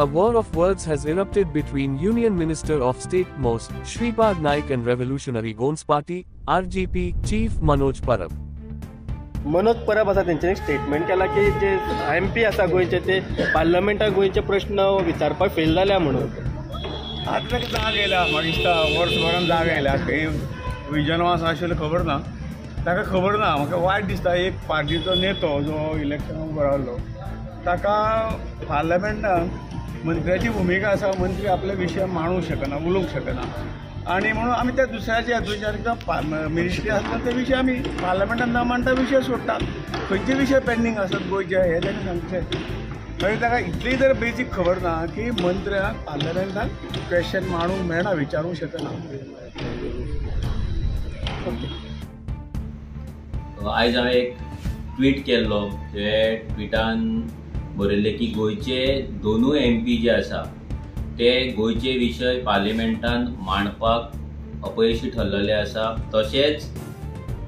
A war of words has erupted between Union Minister of State MOST, Shripad Naik and Revolutionary Gons Party, RGP, Chief Manoj Parab. Manoj Parab असा तेंच्यांनी statement केला की जे MP आसा गोंयचे ते पार्लमेंटाक गोंयचे प्रश्न विचारपाक फेल जाल्या म्हणून. आतां ताका जाग येयला म्हाका दिसता वर्सभरान जाग येयल्या खंय विजन आसा आशिल्लो खबर ना ताका खबर ना. म्हाका वायट दिसता एक पार्टीचो नेतो जो इलेक्शनाक उबो रावलो ताका पार्लमेंटान मंत्र्याची भुमिका आसा. मंत्री आपले विशय मांडूंक शकना उलोवंक शकना आणि म्हणून आमी त्या दुसऱ्याच्या हातूंतल्यान मिनिस्ट्री आसता ते विशय आमी पार्लमेंटान न मांडटा विशय सोडटात. खंयचे विशय पेंडींग आसात गोंयचे हे ताका सांगचें. आनी ताका इतली जर बेजीक खबर ना की मंत्र्याक पार्लमेंटान क्वेश्चन मांडूंक मेळना विचारूंक शकना. आयज हांवें एक ट्वीट केल्लो जे ट्विटान बरयल्लें की गोंयचे दोनूय MP जे आसा ते गोंयचे विशय पार्लिमेंटान मांडपाक अपयशी ठरलेले आसा. तशेंच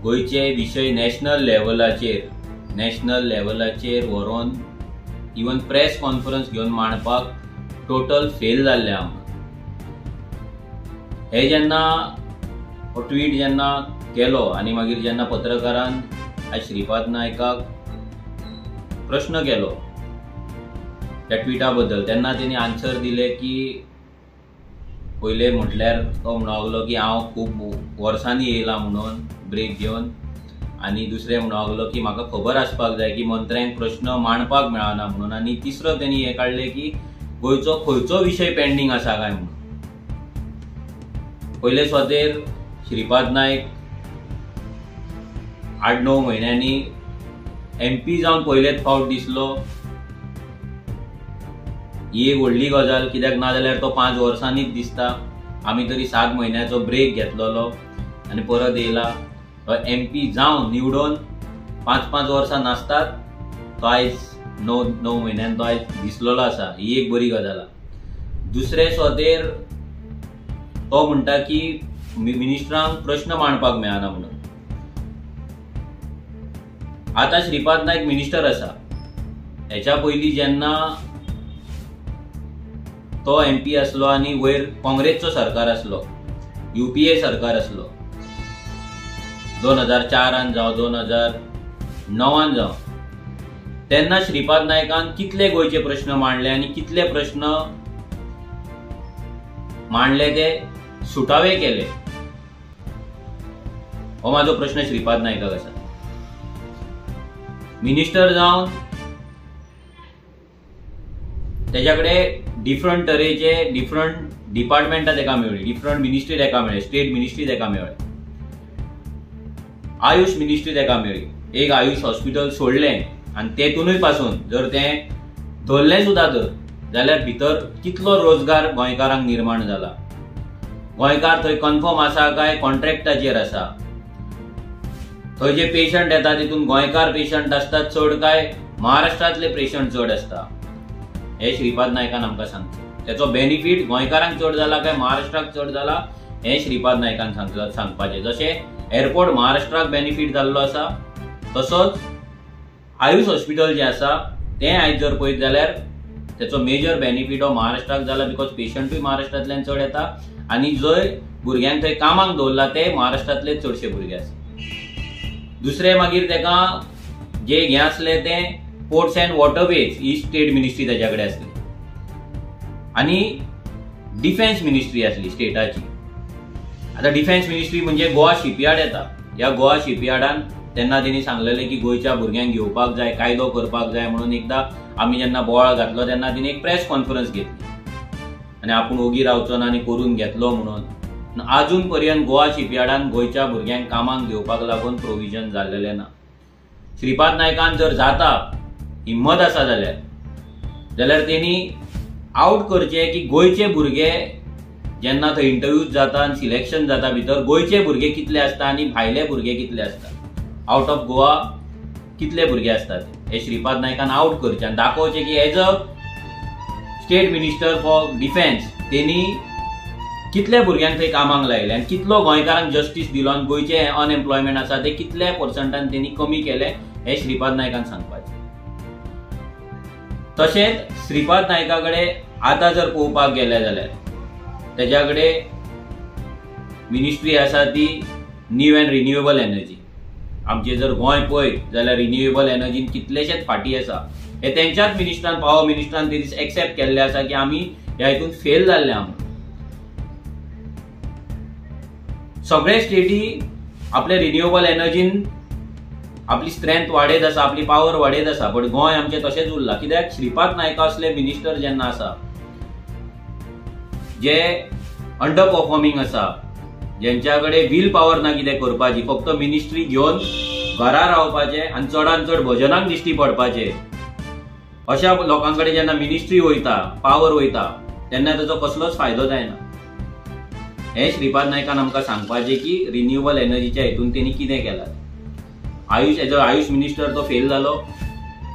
गोंयचे विशय नॅशनल लेवलाचेर व्हरोन इवन प्रेस कॉन्फरन्स घेवन मांडपाक टोटल फेल जाल्ले आहा. हे जेन्ना हो ट्वीट जेन्ना केलो आनी मागीर जेन्ना पत्रकारान आज श्रीपाद नायकाक प्रश्न केलो त्या ट्विटा बद्दल तेन्ना तेणी आन्सर दिले की पयले म्हटल्यार तो म्हणूंक की हांव खूब वर्सांनी येयला म्हणून ब्रेक घेवन आनी दुसरें म्हणूंक की म्हाका खबर आसपाक जाय की मंत्र्यांक प्रश्न मांडपाक मेळना म्हणून. आनी तिसरो तेणी हें काडलें की गोंयचो खंयचो विशय पेंडींग आसा काय म्हणून. पयले सुवातेर श्रीपाद नायक 8-9 म्हयन्यांनी MP जावन पयलेच फावट दिसलो. ही एक व्हडली गजाल कित्याक ना जाल्यार तो 5 वर्सांनीच दिसता. आमी तरी 7 म्हयन्याचो ब्रेक घेतलेलो आनी परत येयला. तो MP जावन निवडून 5-5 वर्सां नासतात तो आयज 9 म्हयन्यान तो आयज दिसलेलो आसा. ही एक बरी गजाल. दुसरे सुवातेर तो म्हणटा की मिनिस्टरांक प्रश्न मांडपाक मेळना म्हणून. आता श्रीपाद नायक मिनिस्टर आसा. हेच्या पयलीं जेन्ना तो MP आसलो आनी वयर काँग्रेसचो सरकार आसलो, UPA सरकार आसलो 2004 जावं 2009 जावं, तेन्ना श्रीपाद नायकान कितले गोंयचे प्रश्न मांडले आनी कितले प्रश्न मांडले ते सुटावे केले. हो म्हाजो प्रश्न श्रीपाद नायकाक आसा. मिनिस्टर जावन तेच्याकडे डिफरंट तरेचे डिफरंट डिपार्टमेंटां तेका मेळ्ळी, डिफरंट मिनिस्ट्री तेका मेळ्ळी, स्टेट मिनिस्ट्री तेका मेळ्ळी, आयुष मिनिस्ट्री तेका मेळ्ळी. एक आयुष हॉस्पिटल सोडलें आनी तेतूनय पासून जर तें धरलें सुद्दां जाल्यार भितर कितलो रोजगार गोंयकारांक निर्माण जाला. गोंयकार थंय कन्फर्म आसा काय कॉन्ट्रॅक्टाचेर आसा. थंय जे पेशंट येता तितून गोंयकार पेशंट आसतात चड काय महाराष्ट्रांतले पेशंट चड आसता. हे श्रीपाद नायकान आमकां सांगता. तेचो बेनिफीट गोंयकारांक चड जाला काय महाराष्ट्राक चड जाला हे श्रीपाद नायकान सांगपाचें. जशें एअरपोर्ट महाराष्ट्राक बेनिफीट जाल्लो आसा तसोच आयुष हॉस्पिटल जें आसा तें आयज जर पळयत जाल्यार तेचो मेजर बेनिफीट हो महाराष्ट्राक जाला. बिकॉज पेशंटूय महाराष्ट्रांतल्यान चड येता आनी जंय भुरग्यांक थंय कामाक दवरला ते महाराष्ट्रांतले चडशे भुरगे आसा. दुसरे मागीर तेका जे हें आसले ते ports and waterways he state ministry तेच्या कडेन आसली आनी डिफेन्स मिनिस्ट्री आसली स्टेटाची. आतां डिफेन्स मिनिस्ट्री म्हणजे गोवा शिपयार्ड येता. ह्या गोवा शिपयार्डान तेन्ना तेणी सांगलेलें की गोंयच्या भुरग्यांक घेवपाक जाय, कायदो करपाक जाय म्हणून. एकदां आमी जेन्ना बोवाळ घातलो तेन्ना तिणें एक प्रेस कॉन्फरन्स घेतली आनी आपूण ओगी रावचो ना आनी करून घेतलो म्हणून. आजून पर्यंत गोवा शिपयार्डान गोंयच्या भुरग्यांक कामाक घेवपाक लागून प्रोविजन जाल्लेलें ना. श्रीपाद नायकान जर जाता हिम्मत आसा जाल्यार तेणी आउट करचें की गोंयचे भुरगे जेन्ना थंय इंटरव्यूज जाता आनी सिलेक्शन जाता भितर गोंयचे भुरगे कितले आसता आनी भायले भुरगे कितले आसता, आउट ऑफ गोवा कितले भुरगे आसतात हे श्रीपाद नायकान आउट करचें आनी दाखोवचें की as a state minister for defence तेणी कितले भुरग्यांक थंय कामाक लायले आनी कितलो गोंयकारांक जस्टीस दिलो आनी गोंयचे अनएम्प्लॉयमेंट आसा ते कितल्या पर्संटान तेणी कमी केले हे श्रीपाद नायकान सांगपाचें. तशेंच श्रीपाद नायका कडेन आतां जर पळोवपाक गेले जाल्यार तेज्या कडेन मिनिस्ट्री आसा ती न्यू अँड रिन्युएबल एनर्जी. आमचे जर गोंय पळयत जाल्यार रिन्युएबल एनर्जीन कितलेशेच फाटी आसा. हे तेंच्याच मिनिस्टरान पावर मिनिस्टरान ते दीस एक्सेप्ट केल्ले आसा की आमी ह्या हितून फेल जाल्ले आहा. सगळे स्टेटी आपल्या रिन्युएबल एनर्जीन आपली स्ट्रेंथ वाडयत आसा, आपली पावर वाडयत आसा, बट गोंय आमचे तशेंच उरला. कित्याक श्रीपाद नायका असले मिनिस्टर जेन्ना आसा जे अंडर परफॉर्मिंग आसा, ज्यांच्या कडेन वील पावर ना कितें करपाची, फक्त मिनिस्ट्री घेवन घरा रावपाचे आनी चडांत चड भजनाक दिश्टी पडपाचे, अशा लोकां कडेन जेन्ना मिनिस्ट्री वयता, पावर वयता, तेन्ना ताचो कसलोच फायदो जायना. हे श्रीपाद नायकान आमकां सांगपाचें की रिन्युएबल एनर्जीच्या हितून तेणी कितें केलां. एज अ आयुष मिनिस्टर तो फेल जालो,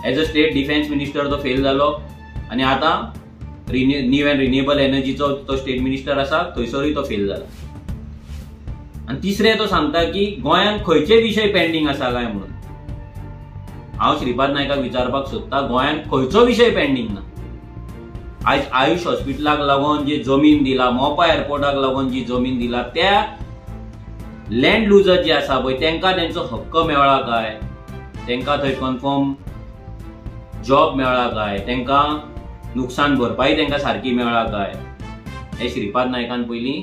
as a state defence minister तो फेल जालो, आनी आतां न्यू अँड रिन्युएबल एनर्जीचो तो स्टेट मिनिस्टर आसा थंयसरूय तो फेल जाला. आनी तिसरें तो सांगता की गोंयांत खंयचे विशय पेंडींग आसा काय म्हणून. हांव श्रीपाद नायकाक विचारपाक सोदता, गोंयांत खंयचो विशय पेंडींग ना. आज आयुष हॉस्पिटलाक लागून जी जमीन दिला, मोपा एअरपोर्टाक लागून जी जमीन दिला, त्या लँड लुजर जे आसा पळय तेंकां तेंचो हक्क मेळ्ळा काय, तेंकां थंय कन्फर्म जॉब मेळ्ळा काय, तेंकां नुकसान भरपाई तेंकां सारकी मेळ्ळा काय, हे श्रीपाद नायकान पयलीं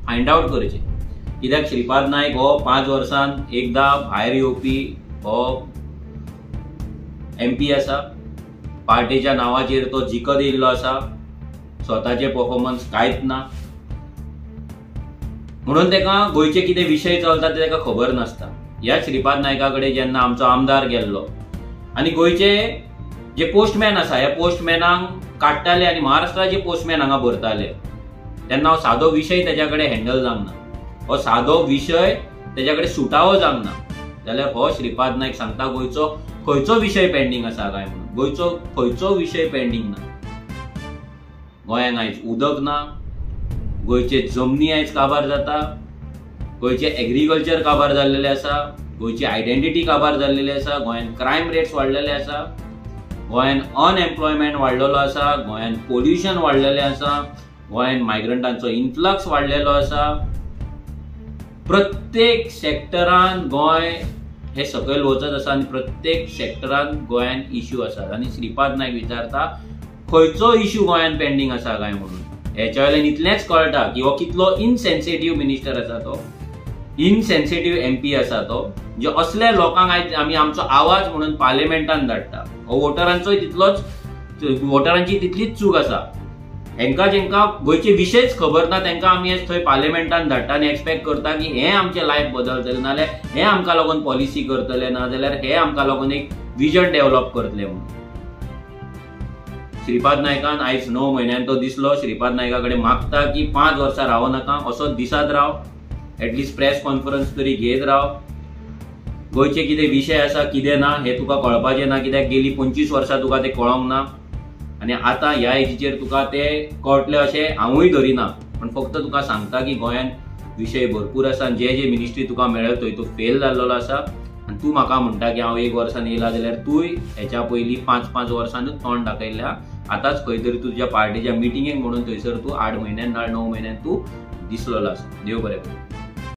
फायंड आउट करचें. कित्याक श्रीपाद नायक हो 5 वर्सान एकदा भायर येवपी हो MP आसा. पार्टीच्या नांवाचेर तो जिखत येयल्लो आसा, स्वताचे परफॉर्मन्स कांयच ना, म्हणून तेका गोंयचे कितें विशय चलता ते तेका खबर नासता. ह्या श्रीपाद नायका कडेन जेन्ना आमचो आमदार गेल्लो आनी गोंयचे जे पोस्टमॅन आसा ह्या पोस्टमॅनांक काडटाले आनी महाराष्ट्राचे पोस्टमॅन हांगा भरताले, तेन्ना हो सादो विशय तेज्या कडेन हँडल जावंक ना, हो सादो विशय तेज्या कडेन सुटावो जावंक ना. जाल्यार हो श्रीपाद नायक सांगता गोंयचो खंयचो विशय पेंडींग आसा काय म्हणून. गोंयचो खंयचो विशय पेंडींग ना. गोंयांत आयज उदक ना, गोंयचे जमनी आयज काबार जाता, गोंयचे एग्रीकल्चर काबार जाल्लेले आसा, गोंयची आयडेंटिटी काबार जाल्लेली आसा, गोंयांत क्रायम रेट्स वाडलेले आसा, गोंयांत अनएम्प्लॉयमेंट वाडलेलो आसा, गोंयांत पोल्युशन वाडलेलें आसा, गोंयांत मायग्रंटांचो इन्फ्लक्स वाडलेलो आसा. प्रत्येक सेक्टरान गोंय हे सकयल वचत आसा आनी प्रत्येक सेक्टरान गोंयांत इश्यू आसा. आनी श्रीपाद नायक विचारता खंयचो इश्यू गोंयांत पेंडींग आसा काय म्हणून. हेच्या वयल्यान इतलेंच कळटा की हो कितलो इनसेन्सिटीव मिनिस्टर आसा, तो इनसेन्सिटीव MP आसा तो, जे असल्या लोकांक आयज आमी आमचो आवाज म्हणून पार्लिमेंटान धाडटा. हो वोटरांचोय तितलोच, वोटरांची तितलीच चूक आसा. हेंकां जेंकां गोंयचे विशयच खबर ना तेंकां आमी आयज थंय पार्लिमेंटान धाडटा आनी एक्सपेक्ट करता की हे आमचें लायफ बदलतलें, नाजाल्यार हे आमकां लागून पॉलिसी करतले, नाजाल्यार हे आमकां लागून एक विजन डेव्हलप करतले म्हणून. श्रीपाद नायकान आयज 9 म्हयन्यान तो दिसलो. श्रीपाद नायका कडेन मागता की 5 वर्सां रावो नाका, असोच दिसात राव, एटलिस्ट प्रेस कॉन्फरन्स तरी घेत राव. गोंयचे कितें विशय आसा कितें ना हें तुका कळपाचें ना, कित्याक गेली 25 वर्सां तुका तें कळोंक ना. आनी आतां ह्या एजीचेर तुका तें कळटलें अशें हांवूय धरिना, पण फक्त तुका सांगता की गोंयांत विशय भरपूर आसा. जे जे मिनिस्ट्री तुका मेळ्ळ्यो थंय तूं फेल जाल्लो आसा आनी तूं म्हाका म्हणटा की हांव 1 वर्सान येयला, जाल्यार तूंय हेच्या पयलीं 5-5 वर्सांनूच तोंड दाखयल्या. आतांच खंय तरी तुज्या पार्टीच्या मिटिंगेक म्हणून थंयसर तूं 8 म्हयन्यान ना 9 म्हयन्यान तूं दिसलेलो आसा. देव बरें करूं.